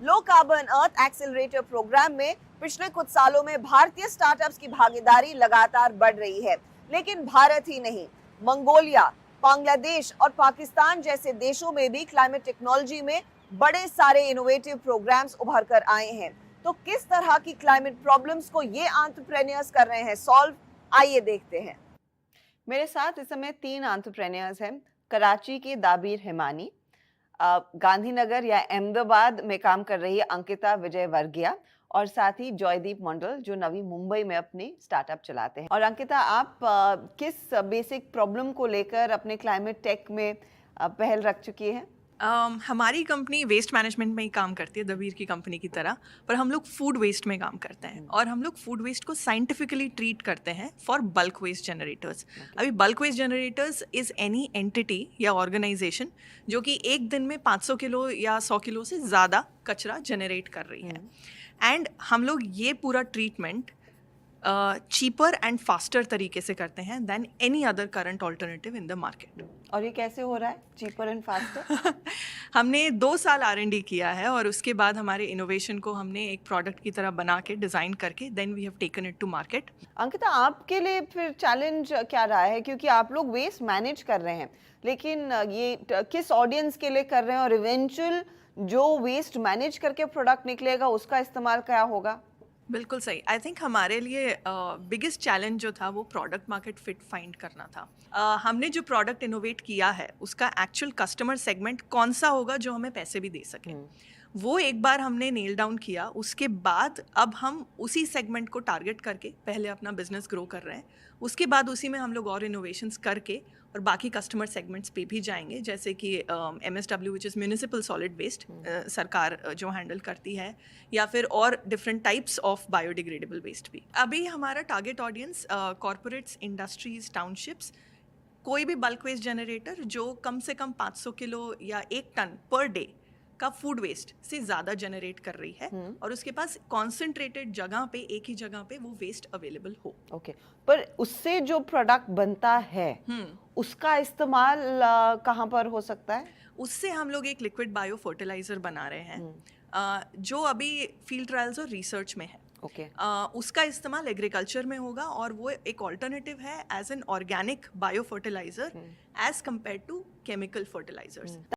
Low carbon अर्थ accelerator programme में पिछले कुछ सालों में भारतीय स्टार्टअप्स की भागीदारी लगातार बढ़ रही है, लेकिन भारत ही नहीं, मंगोलिया, बांग्लादेश और पाकिस्तान जैसे देशों में भी क्लाइमेट टेक्नोलॉजी में बड़े सारे इनोवेटिव प्रोग्राम्स उभर कर आए हैं। तो किस तरह की क्लाइमेट प्रॉब्लम्स को ये एंटरप्रेन्योर्स कर रहे हैं सॉल्व, आइए देखते हैं। मेरे साथ इस समय 3 एंटरप्रेन्योर्स हैं। कराची की दाबीर हिमानी, गांधीनगर या अहमदाबाद में काम कर रही है अंकिता विजय वर्गिया, और साथ ही जॉयदीप मंडल जो नवी मुंबई में अपनी स्टार्टअप चलाते हैं। और अंकिता, आप किस बेसिक प्रॉब्लम को लेकर अपने क्लाइमेट टेक में पहल रख चुकी हैं? हमारी कंपनी वेस्ट मैनेजमेंट में ही काम करती है, दबीर की कंपनी की तरह, पर हम लोग फूड वेस्ट में काम करते हैं और हम लोग फूड वेस्ट को साइंटिफिकली ट्रीट करते हैं फॉर बल्क वेस्ट जनरेटर्स। अभी bulk waste generators is any entity या ऑर्गेनाइजेशन जो कि एक दिन में 500 किलो या 100 किलो से ज़्यादा कचरा जनरेट कर रही है, एंड हम लोग ये पूरा ट्रीटमेंट चीपर एंड फास्टर तरीके से करते हैं then any other current alternative in the market. और ये कैसे हो रहा है, चीपर एंड फास्टर? हमने 2 साल R&D किया है और उसके बाद हमारे इनोवेशन को हमने एक प्रोडक्ट की तरह बना के डिज़ाइन करके then we have taken it to market. Ankita, आपके लिए फिर चैलेंज क्या रहा है, क्योंकि आप लोग वेस्ट मैनेज कर रहे हैं, लेकिन ये किस ऑडियंस के लिए कर रहे हैं और इवेंचुअल जो वेस्ट मैनेज करके प्रोडक्ट निकलेगा उसका इस्तेमाल क्या होगा? बिल्कुल सही। आई थिंक हमारे लिए बिगेस्ट चैलेंज जो था वो प्रोडक्ट मार्केट फिट फाइंड करना था। हमने जो प्रोडक्ट इनोवेट किया है उसका एक्चुअल कस्टमर सेगमेंट कौन सा होगा जो हमें पैसे भी दे सके, वो एक बार हमने नेल डाउन किया। उसके बाद अब हम उसी सेगमेंट को टारगेट करके पहले अपना बिजनेस ग्रो कर रहे हैं, उसके बाद उसी में हम लोग और इनोवेशंस करके और बाकी कस्टमर सेगमेंट्स पे भी जाएंगे, जैसे कि MSW which is municipal solid waste, सरकार जो हैंडल करती है, या फिर और different types of biodegradable waste भी। अभी हमारा target audience corporates, industries, townships, कोई भी बल्क वेस्ट जनरेटर जो कम से कम 500 किलो या 1 टन पर डे का फूड वेस्ट से ज़्यादा जनरेट कर रही है और उसके पास कॉन्सेंट्रेटेड जगह पे, एक ही जगह पे वो वेस्ट अवेलेबल हो। ओके, पर उससे जो प्रोडक्ट बनता है उसका इस्तेमाल कहाँ पर हो सकता है? उससे हम लोग एक लिक्विड बायो फर्टिलाइजर बना रहे हैं, जो अभी फील्ड ट्रायल्स और रिसर्च में है। उसका इस्तेमाल एग्रीकल्चर में होगा और वो एक ऑल्टरनेटिव है as an organic bio fertiliser as compare to chemical fertilisers.